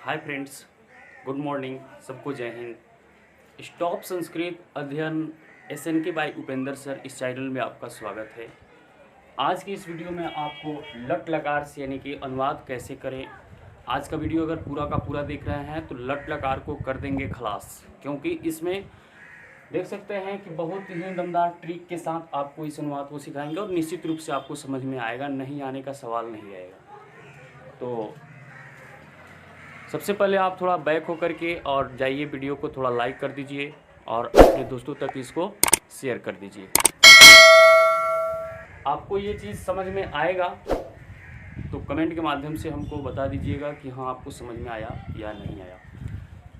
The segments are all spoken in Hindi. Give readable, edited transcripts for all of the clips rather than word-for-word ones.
हाय फ्रेंड्स, गुड मॉर्निंग, सबको जय हिंद। स्टॉप संस्कृत अध्ययन SNK बाय उपेंद्र सर इस चैनल में आपका स्वागत है। आज की इस वीडियो में आपको लट लकार से यानी कि अनुवाद कैसे करें। आज का वीडियो अगर पूरा का पूरा देख रहे हैं तो लट लकार को कर देंगे खलास, क्योंकि इसमें देख सकते हैं कि बहुत ही दमदार ट्रिक के साथ आपको इस अनुवाद को सिखाएंगे और निश्चित रूप से आपको समझ में आएगा, नहीं आने का सवाल नहीं आएगा। तो सबसे पहले आप थोड़ा बैक होकर के और जाइए, वीडियो को थोड़ा लाइक कर दीजिए और अपने दोस्तों तक इसको शेयर कर दीजिए। आपको ये चीज़ समझ में आएगा तो कमेंट के माध्यम से हमको बता दीजिएगा कि हाँ आपको समझ में आया या नहीं आया।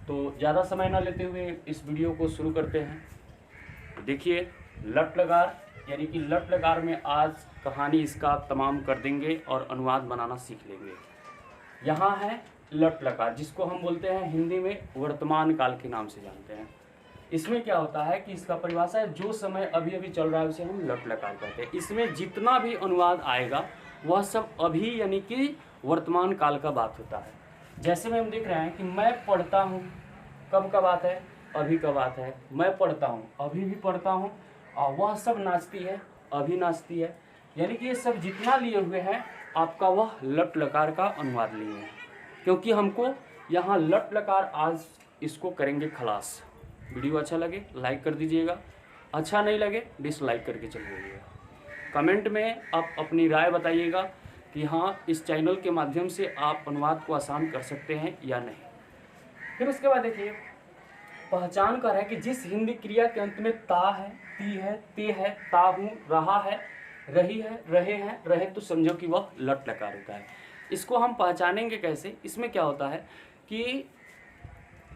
तो ज़्यादा समय ना लेते हुए इस वीडियो को शुरू करते हैं। देखिए, लट लकार यानी कि लट लकार में आज कहानी इसका तमाम कर देंगे और अनुवाद बनाना सीख लेंगे। यहाँ है लट लकार, जिसको हम बोलते हैं हिंदी में वर्तमान काल के नाम से जानते हैं। इसमें क्या होता है कि इसका परिभाषा है जो समय अभी अभी चल रहा है उसे हम लट लकार कहते हैं। इसमें जितना भी अनुवाद आएगा वह सब अभी यानी कि वर्तमान काल का बात होता है। जैसे में हम देख रहे हैं कि मैं पढ़ता हूँ, कब का बात है? अभी का बात है। मैं पढ़ता हूँ, अभी भी पढ़ता हूँ। और वह सब नाचती है, अभी नाचती है। यानी कि ये सब जितना लिए हुए हैं आपका वह लट लकार का अनुवाद लिए हैं, क्योंकि हमको यहाँ लट लकार आज इसको करेंगे खलास। वीडियो अच्छा लगे लाइक कर दीजिएगा, अच्छा नहीं लगे डिसलाइक करके चले जाइएगा। कमेंट में आप अपनी राय बताइएगा कि हाँ इस चैनल के माध्यम से आप अनुवाद को आसान कर सकते हैं या नहीं। फिर उसके बाद देखिए, पहचान कर है कि जिस हिंदी क्रिया के अंत में ता है, ती है, ते है, ता हूँ, रहा है, रही है, रहे हैं, रहे, तो समझो कि वह लट लकार होता है। इसको हम पहचानेंगे कैसे? इसमें क्या होता है कि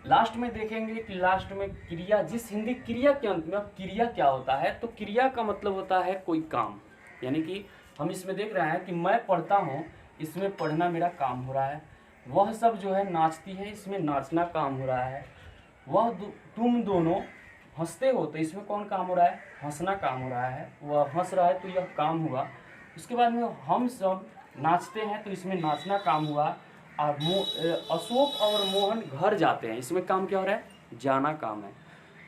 लास्ट में देखेंगे कि लास्ट में क्रिया, जिस हिंदी क्रिया के अंत में, अब क्रिया क्या होता है? तो क्रिया का मतलब होता है कोई काम। यानी कि हम इसमें देख रहे हैं कि मैं पढ़ता हूँ, इसमें पढ़ना मेरा काम हो रहा है। वह सब जो है नाचती है, इसमें नाचना काम हो रहा है। वह तुम दोनों हंसते हो, तो इसमें कौन काम हो रहा है? हंसना काम हो रहा है। वह हंस रहा है तो यह काम हुआ। उसके बाद में हम सब नाचते हैं, तो इसमें नाचना काम हुआ। और अशोक और मोहन घर जाते हैं, इसमें काम क्या हो रहा है? जाना काम है।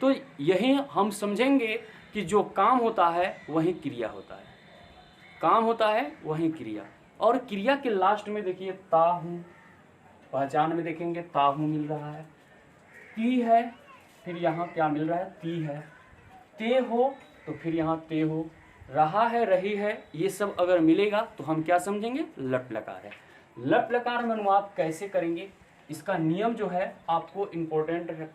तो यही हम समझेंगे कि जो काम होता है वही क्रिया होता है, काम होता है वही क्रिया। और क्रिया के लास्ट में देखिए ता हूँ, पहचान में देखेंगे ता हूँ मिल रहा है। ती है, फिर यहाँ क्या मिल रहा है? ती है। ते हो, तो फिर यहाँ ते हो। रहा है, रही है, ये सब अगर मिलेगा तो हम क्या समझेंगे? लट लकार है। लट लकार में अनुवाद कैसे करेंगे, इसका नियम जो है आपको इम्पोर्टेंट है,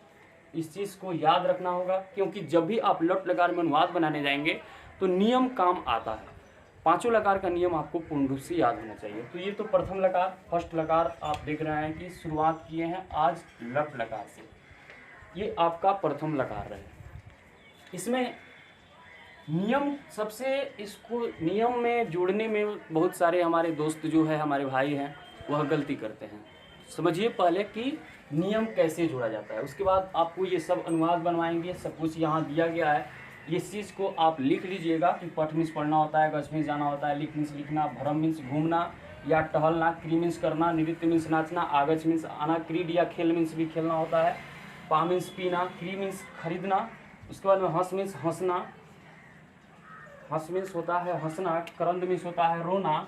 इस चीज़ को याद रखना होगा, क्योंकि जब भी आप लट लकार में अनुवाद बनाने जाएंगे तो नियम काम आता है। पांचों लकार का नियम आपको पूर्ण रूप से याद होना चाहिए। तो ये तो प्रथम लकार, फर्स्ट लकार आप देख रहे हैं कि शुरुआत किए हैं आज लट लकार से। ये आपका प्रथम लकार रहे। इसमें नियम सबसे, इसको नियम में जोड़ने में बहुत सारे हमारे दोस्त जो है, हमारे भाई हैं, वह गलती करते हैं। समझिए पहले कि नियम कैसे जोड़ा जाता है, उसके बाद आपको ये सब अनुवाद बनवाएंगे। सब कुछ यहाँ दिया गया है, इस चीज़ को आप लिख लीजिएगा कि पठ मीन्स पढ़ना होता है, गछ मीन्स जाना होता है, लिख मीन्स लिखना, भ्रम मीन्स घूमना या टहलना, क्री मीन्स करना, नृत्य मीन्स नाचना, आगच मीन्स आना, क्रीड या खेल मीन्स भी खेलना होता है, पा मीन्स पीना, क्री मीन्स खरीदना। उसके बाद में हंस मीन्स हंसना, हंस मीन्स होता है हंसना, करंद मीन्स होता है रोना।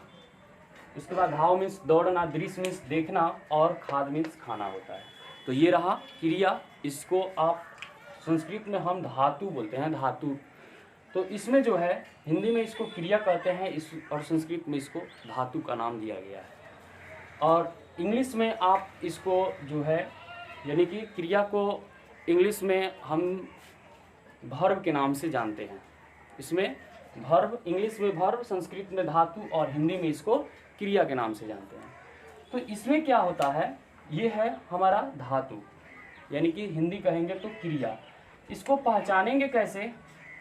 उसके बाद धाव मीन्स दौड़ना, दृश्य मीन्स देखना और खाद मीन्स खाना होता है। तो ये रहा क्रिया। इसको आप संस्कृत में हम धातु बोलते हैं, धातु। तो इसमें जो है हिंदी में इसको क्रिया कहते हैं, इस और संस्कृत में इसको धातु का नाम दिया गया है। और इंग्लिश में आप इसको जो है यानी कि क्रिया को इंग्लिश में हम वर्ब के नाम से जानते हैं। इसमें वर्ब, इंग्लिश में वर्ब, संस्कृत में धातु और हिंदी में इसको क्रिया के नाम से जानते हैं। तो इसमें क्या होता है, ये है हमारा धातु, यानी कि हिंदी कहेंगे तो क्रिया। इसको पहचानेंगे कैसे?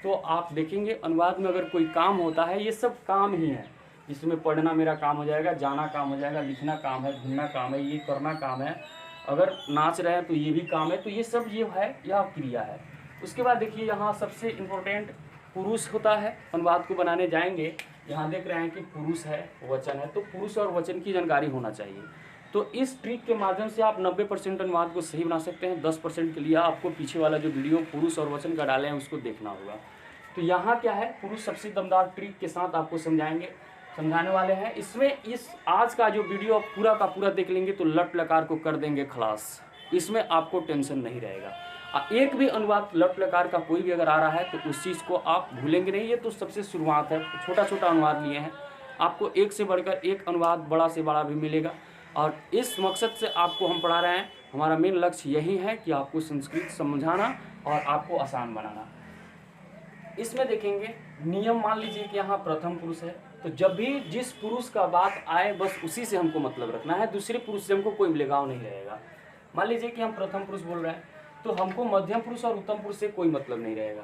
तो आप देखेंगे अनुवाद में अगर कोई काम होता है, ये सब काम ही है। इसमें पढ़ना मेरा काम हो जाएगा, जाना काम हो जाएगा, लिखना काम है, घूमना काम है, ये करना काम है, अगर नाच रहे हैं तो ये भी काम है। तो ये सब ये है, यह क्रिया है। उसके बाद देखिए यहाँ सबसे इम्पोर्टेंट पुरुष होता है। अनुवाद को बनाने जाएंगे, यहाँ देख रहे हैं कि पुरुष है, वचन है, तो पुरुष और वचन की जानकारी होना चाहिए। तो इस ट्रिक के माध्यम से आप 90% अनुवाद को सही बना सकते हैं। 10% के लिए आपको पीछे वाला जो वीडियो पुरुष और वचन का डाले हैं उसको देखना होगा। तो यहाँ क्या है, पुरुष सबसे दमदार ट्रिक के साथ आपको समझाने वाले हैं। इसमें इस आज का जो वीडियो आप पूरा का पूरा देख लेंगे तो लट लकार को कर देंगे खलास, इसमें आपको टेंशन नहीं रहेगा। एक भी अनुवाद लट लकार का कोई भी अगर आ रहा है तो उस चीज़ को आप भूलेंगे नहीं। ये तो सबसे शुरुआत है, छोटा छोटा अनुवाद लिए हैं, आपको एक से बढ़कर एक अनुवाद बड़ा से बड़ा भी मिलेगा। और इस मकसद से आपको हम पढ़ा रहे हैं। हमारा मेन लक्ष्य यही है कि आपको संस्कृत समझाना और आपको आसान बनाना। इसमें देखेंगे नियम, मान लीजिए कि यहाँ प्रथम पुरुष है, तो जब भी जिस पुरुष का बात आए बस उसी से हमको मतलब रखना है, दूसरे पुरुष से हमको कोई लगाव नहीं रहेगा। मान लीजिए कि हम प्रथम पुरुष बोल रहे हैं तो हमको मध्यम पुरुष और उत्तम पुरुष से कोई मतलब नहीं रहेगा,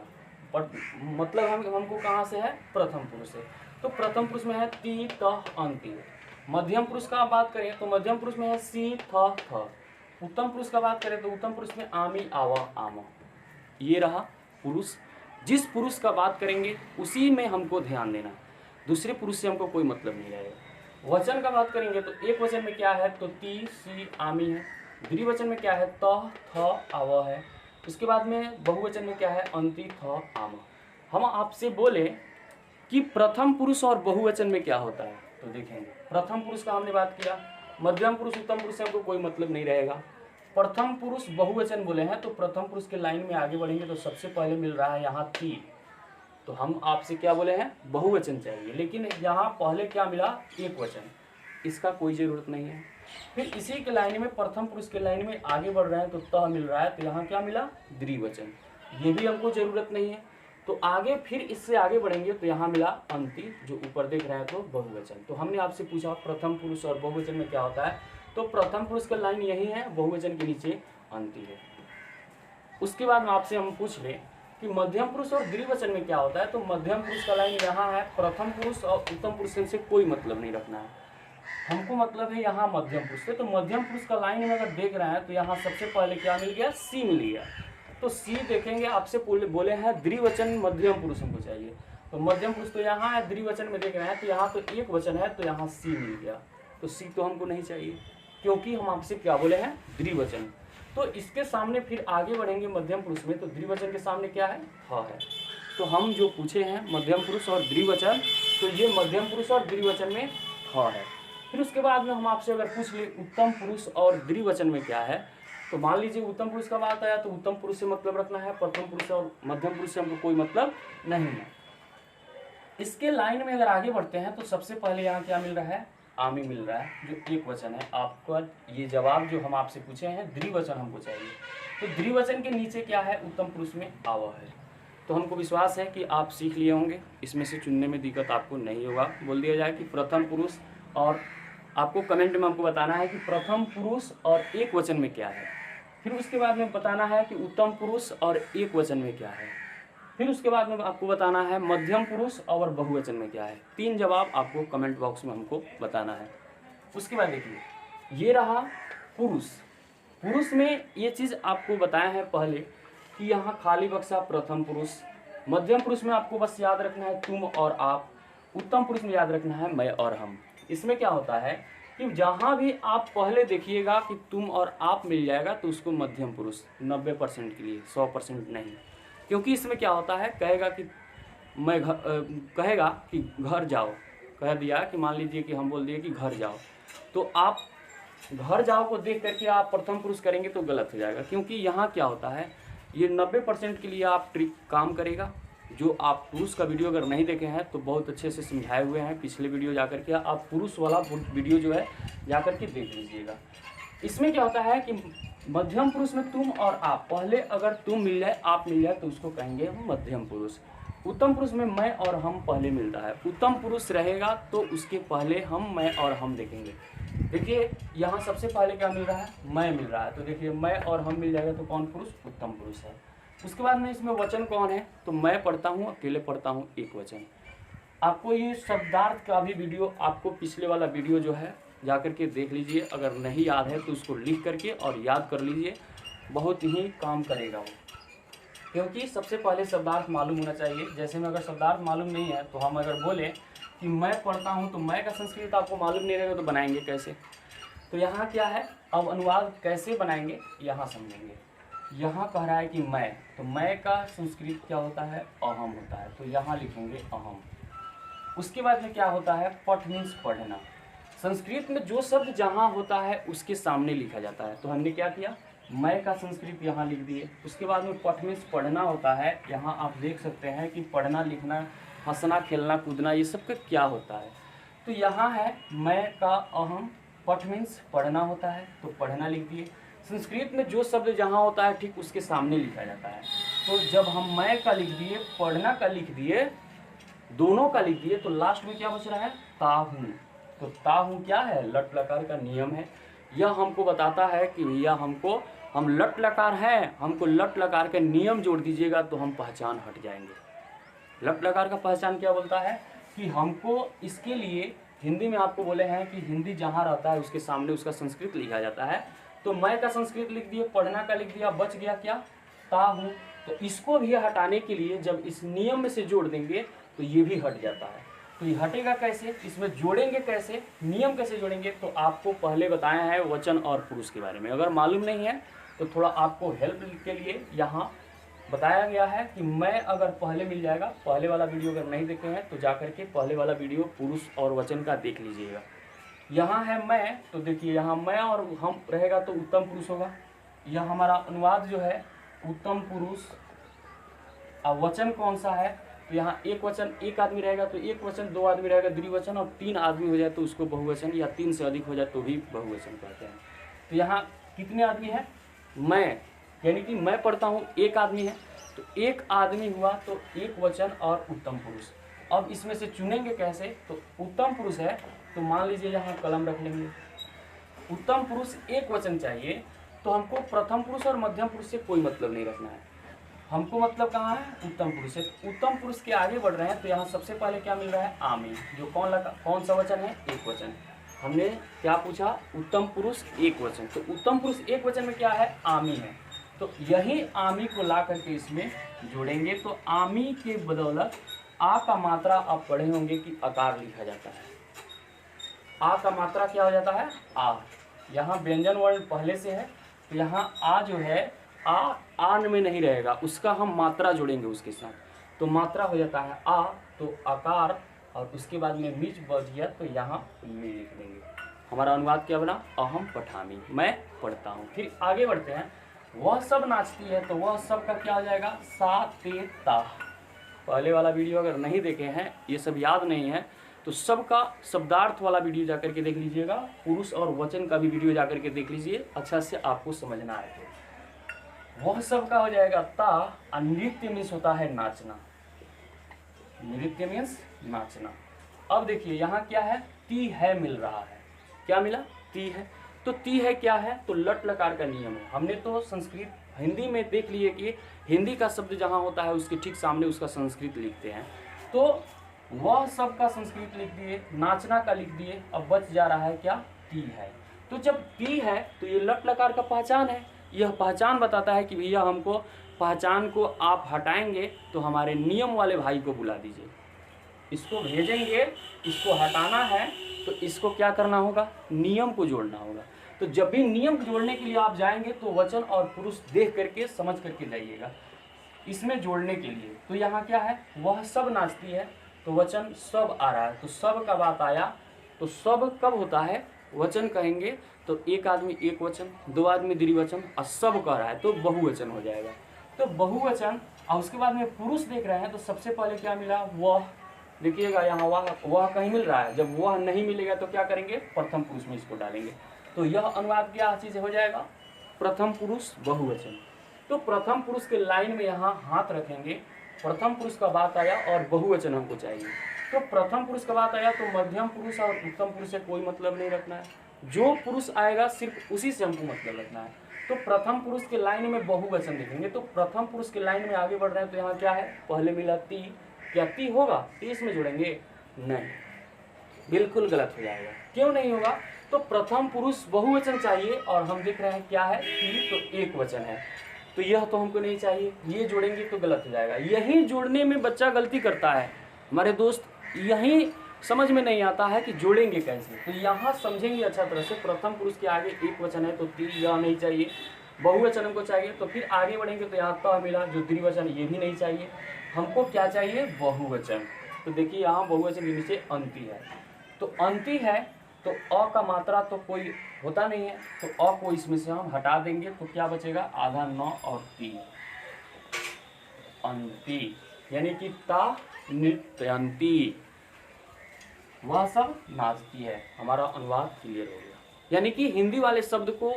पर मतलब हमको कहाँ से है, प्रथम पुरुष से। तो प्रथम पुरुष में है ती त अंति। मध्यम पुरुष का बात करें तो मध्यम पुरुष में है सी थ थ। उत्तम पुरुष का बात करें तो उत्तम पुरुष में आमी आवा आम। ये रहा पुरुष। जिस पुरुष का बात करेंगे उसी में हमको ध्यान देना, दूसरे पुरुष से हमको कोई मतलब नहीं रहेगा। वचन का बात करेंगे तो एक वचन में क्या है, तो ती सी आमी है। द्विवचन में क्या है, त थ आव है। उसके बाद में बहुवचन में क्या है, अंति थ आम। हम आपसे बोले कि प्रथम पुरुष और बहुवचन में क्या होता है, तो देखेंगे प्रथम पुरुष का हमने बात किया, मध्यम पुरुष उत्तम पुरुष से हमको कोई मतलब नहीं रहेगा। प्रथम पुरुष बहुवचन बोले हैं तो प्रथम पुरुष के लाइन में आगे बढ़ेंगे तो सबसे पहले मिल रहा है यहाँ ती, तो हम आपसे क्या बोले हैं, बहुवचन चाहिए, लेकिन यहाँ पहले क्या मिला, एक वचन, इसका कोई ज़रूरत नहीं है। फिर इसी के लाइन में प्रथम पुरुष के लाइन में आगे बढ़ रहे हैं तो त मिल रहा है, तो यहाँ क्या मिला, द्विवचन, ये भी हमको ज़रूरत नहीं है। तो आगे फिर इससे आगे बढ़ेंगे तो यहाँ मिला अंति, जो ऊपर देख रहे हैं तो बहुवचन। तो हमने आपसे पूछा प्रथम पुरुष और बहुवचन में क्या होता है, तो प्रथम पुरुष का लाइन यही है, बहुवचन के नीचे अंति है। उसके बाद में आपसे हम पूछ लें कि मध्यम पुरुष और द्विवचन में क्या होता है, तो मध्यम पुरुष का लाइन यहाँ है, प्रथम पुरुष और उत्तम पुरुष से कोई मतलब नहीं रखना है, हमको मतलब है यहाँ मध्यम पुरुष से। तो मध्यम पुरुष का लाइन में अगर देख रहे हैं तो यहाँ सबसे पहले क्या मिल गया, सी मिल गया। तो सी देखेंगे, आपसे बोले हैं द्विवचन मध्यम पुरुष हमको चाहिए, तो मध्यम पुरुष तो यहाँ है, द्विवचन में देख रहे हैं तो यहाँ तो एक वचन है, तो यहाँ सी मिल गया। तो सी तो हमको नहीं चाहिए क्योंकि हम आपसे क्या बोले हैं, द्विवचन। तो इसके सामने फिर आगे बढ़ेंगे मध्यम पुरुष में, तो द्विवचन के सामने क्या है, ह है। तो हम जो पूछे हैं मध्यम पुरुष और द्विवचन, तो ये मध्यम पुरुष और द्विवचन में ह है। फिर उसके बाद में हम आपसे अगर पूछ ले उत्तम पुरुष और द्विवचन में क्या है, तो मान लीजिए उत्तम पुरुष का बात आया तो उत्तम पुरुष से मतलब रखना है, प्रथम पुरुष और मध्यम पुरुष से हमको कोई मतलब नहीं है। इसके लाइन में अगर आगे बढ़ते हैं तो सबसे पहले यहाँ क्या मिल रहा है, आमी मिल रहा है, जो एक वचन है। आपका ये जवाब जो हम आपसे पूछे हैं, द्विवचन हमको चाहिए, तो द्विवचन के नीचे क्या है, उत्तम पुरुष में आव है। तो हमको विश्वास है कि आप सीख लिए होंगे, इसमें से चुनने में दिक्कत आपको नहीं होगा। बोल दिया जाए कि प्रथम पुरुष, और आपको कमेंट में हमको बताना है कि प्रथम पुरुष और एक वचन में क्या है। फिर उसके बाद में बताना है कि उत्तम पुरुष और एक वचन में क्या है। फिर उसके बाद में आपको बताना है मध्यम पुरुष और बहुवचन में क्या है। 3 जवाब आपको कमेंट बॉक्स में हमको बताना है। उसके बाद देखिए, ये रहा पुरुष। पुरुष में ये चीज़ आपको बताया है पहले कि यहाँ खाली बक्सा प्रथम पुरुष। मध्यम पुरुष में आपको बस याद रखना है तुम और आप। उत्तम पुरुष में याद रखना है मैं और हम। इसमें क्या होता है कि जहाँ भी आप पहले देखिएगा कि तुम और आप मिल जाएगा तो उसको मध्यम पुरुष 90% के लिए, 100% नहीं। क्योंकि इसमें क्या होता है, कहेगा कि कहेगा कि घर जाओ, कह दिया कि मान लीजिए कि हम बोल दिए कि घर जाओ, तो आप घर जाओ को देख करके आप प्रथम पुरुष करेंगे तो गलत हो जाएगा। क्योंकि यहाँ क्या होता है, ये 90% के लिए आप ट्रिक काम करेगा। जो आप पुरुष का वीडियो अगर नहीं देखे हैं तो बहुत अच्छे से समझाए हुए हैं, पिछले वीडियो जाकर के आप पुरुष वाला वीडियो जो है जाकर के देख लीजिएगा। इसमें क्या होता है कि मध्यम पुरुष में तुम और आप, पहले अगर तुम मिल जाए आप मिल जाए तो उसको कहेंगे हम मध्यम पुरुष। उत्तम पुरुष में मैं और हम पहले मिलता है। उत्तम पुरुष रहेगा तो उसके पहले हम, मैं और हम देखेंगे। देखिए यहाँ सबसे पहले क्या मिल रहा है, मैं मिल रहा है, तो देखिए मैं और हम मिल जाएगा तो कौन पुरुष, उत्तम पुरुष है। उसके बाद में इसमें वचन कौन है, तो मैं पढ़ता हूँ, अकेले पढ़ता हूँ, एक वचन। आपको ये शब्दार्थ का भी वीडियो, आपको पिछले वाला वीडियो जो है जाकर के देख लीजिए। अगर नहीं याद है तो उसको लिख करके और याद कर लीजिए, बहुत ही काम करेगा वो। क्योंकि सबसे पहले शब्दार्थ मालूम होना चाहिए। जैसे में अगर शब्दार्थ मालूम नहीं है तो हम अगर बोले कि मैं पढ़ता हूँ तो मैं का संस्कृत आपको मालूम नहीं रहेगा तो बनाएंगे कैसे। तो यहाँ क्या है, अब अनुवाद कैसे बनाएंगे यहाँ समझेंगे। यहाँ कह रहा है कि मैं, तो मैं का संस्कृत क्या होता है, अहम होता है, तो यहाँ लिखेंगे अहम। उसके बाद में क्या होता है, पठ मीन्स पढ़ना। संस्कृत में जो शब्द जहाँ होता है उसके सामने लिखा जाता है, तो हमने क्या किया, मैं का संस्कृत यहाँ लिख दिए। उसके बाद में पठ मीन्स पढ़ना होता है, यहाँ आप देख सकते हैं कि पढ़ना लिखना हंसना खेलना कूदना ये सब का क्या होता है। तो यहाँ है मैं का अहम, पठ मीन्स पढ़ना होता है, तो पढ़ना लिख दिए। संस्कृत में जो शब्द जहाँ होता है ठीक उसके सामने लिखा जाता है। तो जब हम मैं का लिख दिए, पढ़ना का लिख दिए, दोनों का लिख दिए, तो लास्ट में क्या बच रहा है, ताहू। तो ताहू क्या है, लट लकार का नियम है। यह हमको बताता है कि भैया हम लट लकार हैं, हमको लट लकार का नियम जोड़ दीजिएगा तो हम पहचान हट जाएंगे। लट लकार का पहचान क्या बोलता है कि हमको इसके लिए हिंदी में आपको बोले हैं कि हिंदी जहाँ रहता है उसके सामने उसका संस्कृत लिखा जाता है। तो मैं का संस्कृत लिख दिए, पढ़ना का लिख दिया, बच गया क्या, ताहू। तो इसको भी हटाने के लिए जब इस नियम में से जोड़ देंगे तो ये भी हट जाता है। तो ये हटेगा कैसे, इसमें जोड़ेंगे कैसे, नियम कैसे जोड़ेंगे, तो आपको पहले बताया है वचन और पुरुष के बारे में। अगर मालूम नहीं है तो थोड़ा आपको हेल्प के लिए यहाँ बताया गया है कि मैं अगर पहले मिल जाएगा, पहले वाला वीडियो अगर नहीं देखे हैं तो जाकर के पहले वाला वीडियो पुरुष और वचन का देख लीजिएगा। यहाँ है मैं, तो देखिए यहाँ मैं और हम रहेगा तो उत्तम पुरुष होगा। यह हमारा अनुवाद जो है उत्तम पुरुष। अब वचन कौन सा है, तो यहाँ एक वचन एक आदमी रहेगा तो एक वचन, दो आदमी रहेगा द्विवचन, और तीन आदमी हो जाए तो उसको बहुवचन, या तीन से अधिक हो जाए तो भी बहुवचन कहते हैं। तो यहाँ कितने आदमी हैं, मैं, यानी कि मैं पढ़ता हूँ, एक आदमी है, तो एक आदमी हुआ तो एक वचन और उत्तम पुरुष। अब इसमें से चुनेंगे कैसे, तो उत्तम पुरुष है तो मान लीजिए यहाँ कलम रख लेंगे। उत्तम पुरुष एक वचन चाहिए, तो हमको प्रथम पुरुष और मध्यम पुरुष से कोई मतलब नहीं रखना है, हमको मतलब कहाँ है, उत्तम पुरुष से। उत्तम पुरुष के आगे बढ़ रहे हैं तो यहाँ सबसे पहले क्या मिल रहा है, आमी, जो कौन सा वचन है, एक वचन। हमने क्या पूछा, उत्तम पुरुष एक वचन, तो उत्तम पुरुष एक वचन में क्या है, आमी है। तो यही आमी को ला करके इसमें जोड़ेंगे, तो आमी के बदौलत आ का मात्रा आप पढ़े होंगे कि आकार लिखा जाता है। आ का मात्रा क्या हो जाता है, आ। यहाँ व्यंजन वर्ण पहले से है तो यहाँ आ जो है आन में नहीं रहेगा, उसका हम मात्रा जोड़ेंगे उसके साथ, तो मात्रा हो जाता है आ, तो आकार, और उसके बाद में मिच बच गया तो यहाँ मी लिख देंगे। हमारा अनुवाद क्या बना, अहम पठामी, मैं पढ़ता हूँ। फिर आगे बढ़ते हैं, वह सब नाचती है, तो वह सब का क्या हो जाएगा, सा ते ता। पहले वाला वीडियो अगर नहीं देखे हैं, ये सब याद नहीं है, तो सबका शब्दार्थ वाला वीडियो जाकर के देख लीजिएगा, पुरुष और वचन का भी वीडियो जाकर के देख लीजिए, अच्छा से आपको समझना है। वह सब का हो जाएगा ता, और नृत्य मीन्स होता है नाचना, नृत्य मीन्स नाचना। अब देखिए यहाँ क्या है, ती है मिल रहा है, क्या मिला, ती है। तो ती है क्या है, तो लट लकार का नियम है। हमने तो संस्कृत हिंदी में देख लिए कि हिंदी का शब्द जहाँ होता है उसके ठीक सामने उसका संस्कृत लिखते हैं, तो वह सब का संस्कृत लिख दिए, नाचना का लिख दिए, अब बच जा रहा है क्या, ती है। तो जब ती है तो ये लट लकार का पहचान है, यह पहचान बताता है कि भैया हमको पहचान को आप हटाएंगे तो हमारे नियम वाले भाई को बुला दीजिए, इसको भेजेंगे, इसको हटाना है तो इसको क्या करना होगा, नियम को जोड़ना होगा। तो जब भी नियम जोड़ने के लिए आप जाएंगे तो वचन और पुरुष देख करके समझ करके जाइएगा इसमें जोड़ने के लिए। तो यहाँ क्या है, वह सब नाचती है, तो वचन सब आ रहा है, तो सब का बात आया, तो सब कब होता है, वचन कहेंगे तो एक आदमी एक वचन, दो आदमी द्विवचन, और सब कह रहा है तो बहुवचन हो जाएगा। तो बहुवचन, और उसके बाद में पुरुष देख रहे हैं तो सबसे पहले क्या मिला, वह। देखिएगा यहाँ वह कहीं मिल रहा है, जब वह नहीं मिलेगा तो क्या करेंगे, प्रथम पुरुष में इसको डालेंगे, तो यह अनुवाद क्या चीज़ हो जाएगा, प्रथम पुरुष बहुवचन। तो प्रथम पुरुष के लाइन में यहाँ हाथ रखेंगे, प्रथम पुरुष का बात आया और बहुवचन हमको चाहिए, तो प्रथम पुरुष का बात आया तो मध्यम पुरुष और उत्तम पुरुष से कोई मतलब नहीं रखना है, जो पुरुष आएगा सिर्फ उसी से हमको मतलब रखना है। तो प्रथम पुरुष के लाइन में बहुवचन देखेंगे, तो प्रथम पुरुष के लाइन में आगे बढ़ रहे हैं तो यहाँ क्या है, पहले मिला ती, क्या ती होगा, ती इसमें जोड़ेंगे, नहीं, बिल्कुल गलत हो जाएगा। क्यों नहीं होगा, तो प्रथम पुरुष बहुवचन चाहिए और हम देख रहे हैं क्या है, ती, तो एक वचन है, तो यह तो हमको नहीं चाहिए, ये जोड़ेंगे तो गलत हो जाएगा। यही जोड़ने में बच्चा गलती करता है हमारे दोस्त, यही समझ में नहीं आता है कि जोड़ेंगे कैसे। तो यहाँ समझेंगे अच्छा तरह से। प्रथम पुरुष के आगे एक वचन है तो ती यह नहीं चाहिए, बहुवचन हमको चाहिए। तो फिर आगे बढ़ेंगे तो यहाँ त मिला, जो द्विवचन ये भी नहीं चाहिए। हमको क्या चाहिए? बहुवचन। तो देखिए यहाँ बहुवचन के नीचे अंति है, तो अंति है तो अ का मात्रा तो कोई होता नहीं है, तो अ को इसमें से हम हटा देंगे तो क्या बचेगा? आधा न और ती, अंति, यानी कि ता नृत्यंती, वह सब नाचती है। हमारा अनुवाद क्लियर हो गया। यानी कि हिंदी वाले शब्द को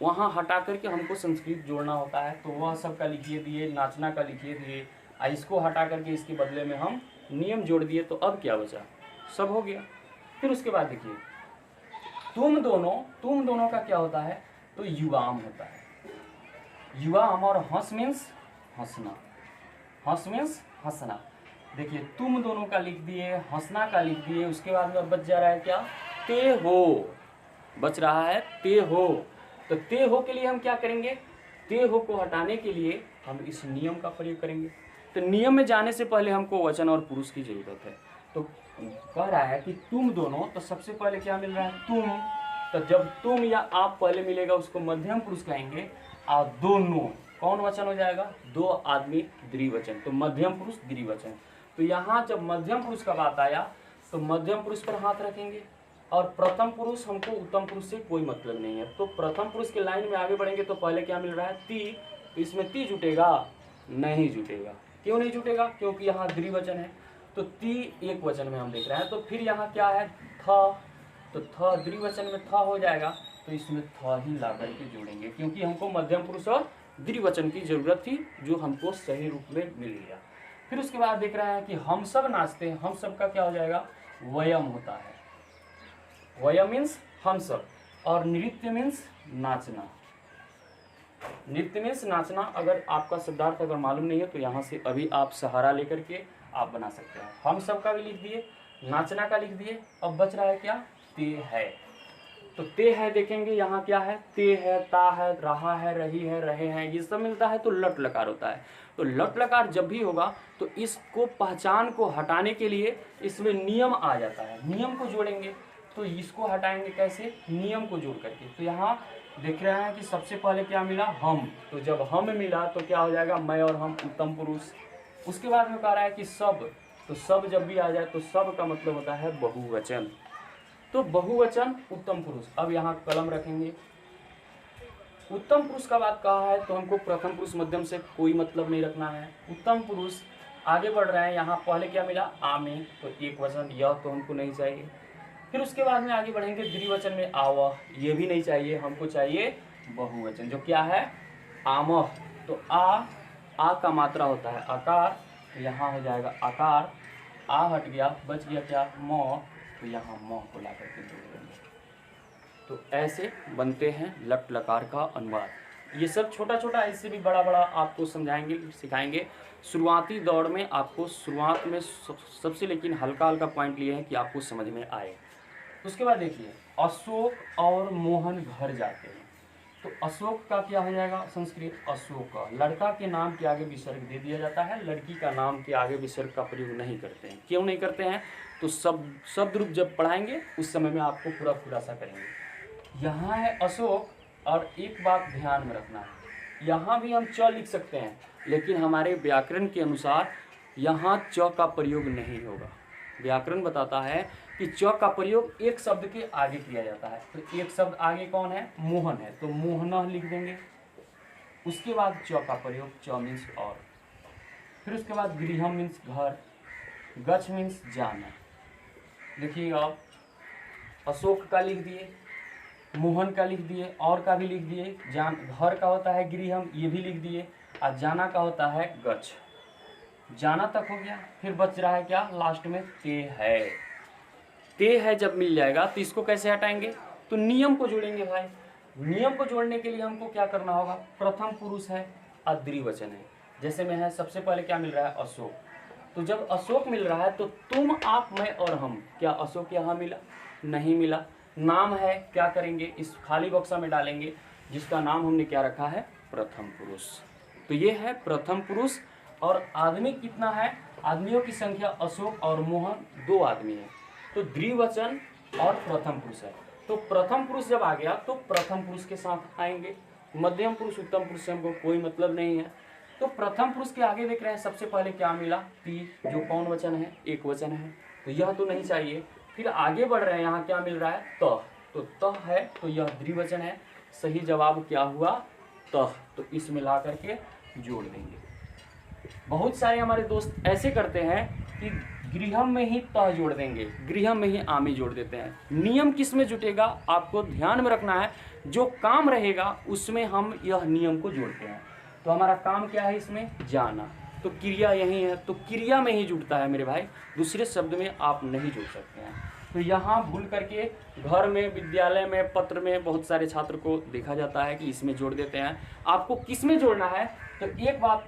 वहाँ हटा करके हमको संस्कृत जोड़ना होता है। तो वह सब का लिखिए दिए, नाचना का लिखिए दिए, इसको हटा करके इसके बदले में हम नियम जोड़ दिए, तो अब क्या बचा? सब हो गया। फिर उसके बाद देखिए तुम दोनों का क्या होता है? तो युवाम होता है। युवाम और हंस मीन्स हंसना, हंस मीन्स हंसना। देखिए तुम दोनों का लिख दिए, हंसना का लिख दिए, उसके बाद में बच जा रहा है क्या? ते हो, बच रहा है ते हो। तो ते हो के लिए हम क्या करेंगे? ते हो को हटाने के लिए हम इस नियम का प्रयोग करेंगे। तो नियम में जाने से पहले हमको वचन और पुरुष की जरूरत है। तो कह रहा है कि तुम दोनों, तो सबसे पहले क्या मिल रहा है? तुम। तो जब तुम या आप पहले मिलेगा उसको मध्यम पुरुष कहेंगे, और दोनों कौन वचन हो जाएगा? दो आदमी द्विवचन, तो मध्यम पुरुष द्विवचन। तो यहाँ जब मध्यम पुरुष का बात आया तो मध्यम पुरुष पर हाथ रखेंगे, और प्रथम पुरुष हमको उत्तम पुरुष से कोई मतलब नहीं है। तो प्रथम पुरुष के लाइन में आगे बढ़ेंगे तो पहले क्या मिल रहा है? ती। तो इसमें ती जुटेगा? नहीं जुटेगा। क्यों नहीं जुटेगा? क्योंकि यहाँ द्विवचन है। तो ती एक वचन में हम देख रहे हैं। तो फिर यहाँ क्या है? थ। तो थ द्विवचन में थ हो जाएगा, तो इसमें थ ही ला करके जोड़ेंगे, क्योंकि हमको मध्यम पुरुष और द्विवचन की जरूरत थी, जो हमको सही रूप में मिल गया। फिर उसके बाद देख रहे हैं कि हम सब नाचते हैं। हम सब का क्या हो जाएगा? वयम होता है। वयम मीन्स हम सब, और नृत्य मीन्स नाचना। नृत्य मीन्स नाचना। अगर आपका शब्दार्थ अगर मालूम नहीं है तो यहाँ से अभी आप सहारा लेकर के आप बना सकते हैं। हम सब का भी लिख दिए, नाचना का लिख दिए। अब बच रहा है क्या? ते है। तो ते है देखेंगे यहाँ क्या है? ते है, ता है, रहा है, रही है, रहे हैं, ये सब मिलता है तो लट लकार होता है। तो लट लकार जब भी होगा तो इसको पहचान को हटाने के लिए इसमें नियम आ जाता है। नियम को जोड़ेंगे तो इसको हटाएंगे कैसे? नियम को जोड़ करके। तो यहाँ देख रहे हैं कि सबसे पहले क्या मिला? हम। तो जब हम मिला तो क्या हो जाएगा? मैं और हम उत्तम पुरुष। उसके बाद में कह रहा है कि सब। तो सब जब भी आ जाए तो सब का मतलब होता है बहुवचन। तो बहुवचन उत्तम पुरुष। अब यहाँ कलम रखेंगे। उत्तम पुरुष का बात कहा है तो हमको प्रथम पुरुष मध्यम से कोई मतलब नहीं रखना है। उत्तम पुरुष आगे बढ़ रहे हैं। यहाँ पहले क्या मिला? आमे, तो एक वचन, यह तो हमको नहीं चाहिए। फिर उसके बाद में आगे बढ़ेंगे द्विवचन में आवह, ये भी नहीं चाहिए, हमको चाहिए बहुवचन, जो क्या है? आमह। तो आ का मात्रा होता है आकार, तो यहाँ हो जाएगा आकार। आ हट गया, बच गया क्या? म। तो यहाँ म को ला करके जोड़ देंगे। तो ऐसे बनते हैं लट लकार का अनुवाद। ये सब छोटा छोटा, इससे भी बड़ा बड़ा आपको समझाएंगे, सिखाएंगे। शुरुआती दौर में आपको शुरुआत में सबसे लेकिन हल्का हल्का पॉइंट लिए हैं कि आपको समझ में आए। उसके बाद देखिए अशोक और मोहन घर जाते हैं। तो अशोक का क्या हो जाएगा? संस्कृत अशोक। लड़का के नाम के आगे विसर्ग दे दिया जाता है, लड़की का नाम के आगे विसर्ग का प्रयोग नहीं करते हैं। क्यों नहीं करते हैं? तो शब्द रूप जब पढ़ाएंगे उस समय में आपको पूरा खुलासा करेंगे। यहाँ है अशोक, और एक बात ध्यान में रखना है, यहाँ भी हम च लिख सकते हैं, लेकिन हमारे व्याकरण के अनुसार यहाँ च का प्रयोग नहीं होगा। व्याकरण बताता है कि च का प्रयोग एक शब्द के आगे किया जाता है। तो एक शब्द आगे कौन है? मोहन है, तो मोहन लिख देंगे। उसके बाद च का प्रयोग, च मीन्स और। फिर उसके बाद गृहम मीन्स घर, गच्छ मीन्स जाना। देखिएगा आप, अशोक का लिख दिए, मोहन का लिख दिए, और का भी लिख दिए। जान घर का होता है गृहम, ये भी लिख दिए, और जाना का होता है गच्छ। जाना तक हो गया। फिर बच रहा है क्या? लास्ट में ते है। ते है जब मिल जाएगा तो इसको कैसे हटाएंगे? तो नियम को जोड़ेंगे भाई। नियम को जोड़ने के लिए हमको क्या करना होगा? प्रथम पुरुष है और द्विवचन है। जैसे में है, सबसे पहले क्या मिल रहा है? अशोक। तो जब अशोक मिल रहा है तो तुम, आप, मैं और हम। क्या अशोक यहाँ मिला? नहीं मिला। नाम है, क्या करेंगे? इस खाली बक्सा में डालेंगे, जिसका नाम हमने क्या रखा है? प्रथम पुरुष। तो ये है प्रथम पुरुष। और आदमी कितना है? आदमियों की संख्या अशोक और मोहन 2 आदमी है। तो द्विवचन और प्रथम पुरुष है। तो प्रथम पुरुष जब आ गया तो प्रथम पुरुष के साथ आएंगे, मध्यम पुरुष उत्तम पुरुष से हमको कोई मतलब नहीं है। तो प्रथम पुरुष के आगे देख रहे हैं, सबसे पहले क्या मिला, ती, जो कौन वचन है, एक वचन है, तो यह तो नहीं चाहिए। फिर आगे बढ़ रहे हैं, यहाँ क्या मिल रहा है, तह, तो तह है तो यह द्विवचन है। सही जवाब क्या हुआ, तह, तो इस मिला करके जोड़ देंगे। बहुत सारे हमारे दोस्त ऐसे करते हैं कि गृहम में ही तह जोड़ देंगे, गृहम में ही आमी जोड़ देते हैं। नियम किस में जुटेगा, आपको ध्यान में रखना है, जो काम रहेगा उसमें हम यह नियम को जोड़ते हैं। तो हमारा काम क्या है इसमें, जाना, तो क्रिया यही है, तो क्रिया में ही जुड़ता है मेरे भाई, दूसरे शब्द में आप नहीं जोड़ सकते हैं। तो यहाँ भूल करके घर में, विद्यालय में, पत्र में बहुत सारे छात्र को देखा जाता है कि इसमें जोड़ देते हैं। आपको किस में जोड़ना है, तो एक बात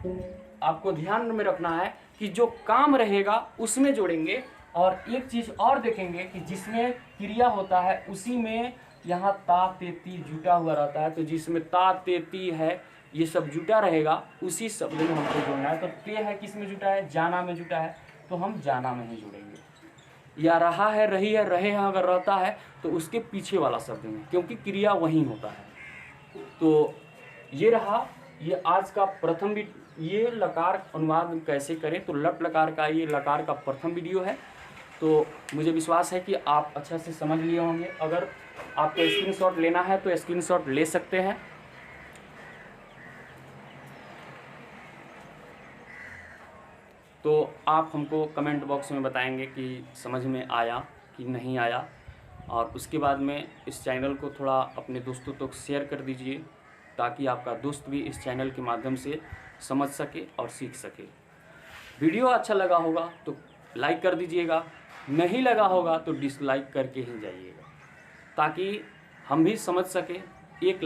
आपको ध्यान में रखना है कि जो काम रहेगा उसमें जोड़ेंगे। और एक चीज़ और देखेंगे कि जिसमें क्रिया होता है उसी में यहाँ ता तेती जुटा हुआ रहता है, तो जिसमें ता तेती है ये सब जुटा रहेगा उसी शब्द में हमको जोड़ना है। तो ते है किस में जुटा है, जाना में जुटा है, तो हम जाना में ही जोड़ेंगे। या रहा है, रही है, रहे हैं अगर रहता है तो उसके पीछे वाला शब्द में, क्योंकि क्रिया वहीं होता है। तो ये रहा, ये आज का प्रथम ये लकार अनुवाद कैसे करें, तो लट लकार का ये लकार का प्रथम वीडियो है। तो मुझे विश्वास है कि आप अच्छा से समझ लिए होंगे। अगर आपको स्क्रीनशॉट लेना है तो स्क्रीनशॉट ले सकते हैं। तो आप हमको कमेंट बॉक्स में बताएंगे कि समझ में आया कि नहीं आया, और उसके बाद में इस चैनल को थोड़ा अपने दोस्तों तक शेयर कर दीजिए, ताकि आपका दोस्त भी इस चैनल के माध्यम से समझ सके और सीख सके। वीडियो अच्छा लगा होगा तो लाइक कर दीजिएगा, नहीं लगा होगा तो डिसलाइक करके ही जाइएगा, ताकि हम भी समझ सके। एक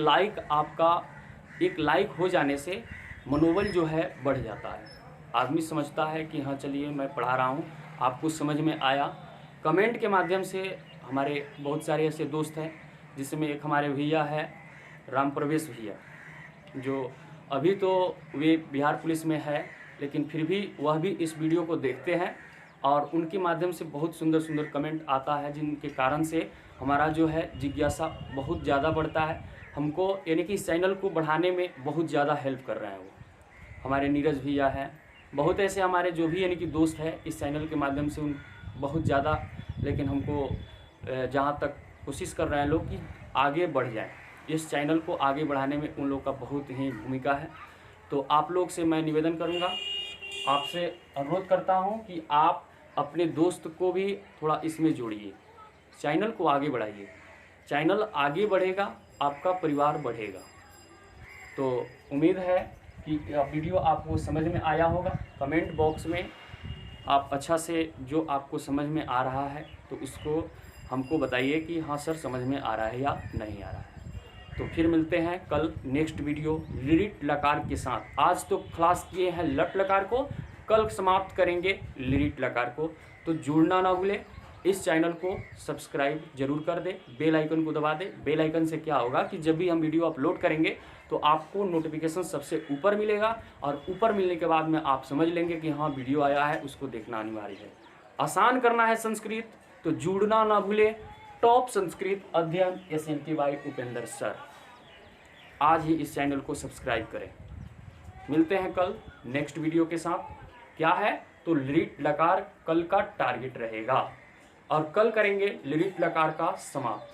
लाइक हो जाने से मनोबल जो है बढ़ जाता है, आदमी समझता है कि हाँ चलिए मैं पढ़ा रहा हूँ, आपको समझ में आया। कमेंट के माध्यम से हमारे बहुत सारे ऐसे दोस्त हैं, जिसमें एक हमारे भैया है राम प्रवेश भैया, जो अभी तो वे बिहार पुलिस में है, लेकिन फिर भी वह भी इस वीडियो को देखते हैं, और उनके माध्यम से बहुत सुंदर सुंदर कमेंट आता है, जिनके कारण से हमारा जो है जिज्ञासा बहुत ज़्यादा बढ़ता है। हमको यानी कि इस चैनल को बढ़ाने में बहुत ज़्यादा हेल्प कर रहे हैं वो। हमारे नीरज भैया हैं, बहुत ऐसे हमारे जो भी यानी कि दोस्त हैं इस चैनल के माध्यम से उन बहुत ज़्यादा, लेकिन हमको जहाँ तक कोशिश कर रहे हैं लोग कि आगे बढ़ जाए, इस चैनल को आगे बढ़ाने में उन लोग का बहुत ही भूमिका है। तो आप लोग से मैं निवेदन करूँगा, आपसे अनुरोध करता हूँ कि आप अपने दोस्त को भी थोड़ा इसमें जोड़िए, चैनल को आगे बढ़ाइए। चैनल आगे बढ़ेगा, आपका परिवार बढ़ेगा। तो उम्मीद है कि वीडियो आपको समझ में आया होगा। कमेंट बॉक्स में आप अच्छा से जो आपको समझ में आ रहा है तो इसको हमको बताइए कि हाँ सर समझ में आ रहा है या नहीं आ रहा है। तो फिर मिलते हैं कल नेक्स्ट वीडियो लिरिट लकार के साथ। आज तो क्लास किए हैं लट लकार को, कल समाप्त करेंगे लिरिट लकार को। तो जुड़ना ना भूले, इस चैनल को सब्सक्राइब जरूर कर दे, बेल आइकन को दबा दे। बेल आइकन से क्या होगा कि जब भी हम वीडियो अपलोड करेंगे तो आपको नोटिफिकेशन सबसे ऊपर मिलेगा, और ऊपर मिलने के बाद में आप समझ लेंगे कि हाँ वीडियो आया है, उसको देखना अनिवार्य है। आसान करना है संस्कृत, तो जुड़ना ना भूले। टॉप संस्कृत अध्ययन SNK बाई उपेंद्र सर। आज ही इस चैनल को सब्सक्राइब करें। मिलते हैं कल नेक्स्ट वीडियो के साथ। क्या है तो लिरिट लकार कल का टारगेट रहेगा, और कल करेंगे लिरिट लकार का समाप्त।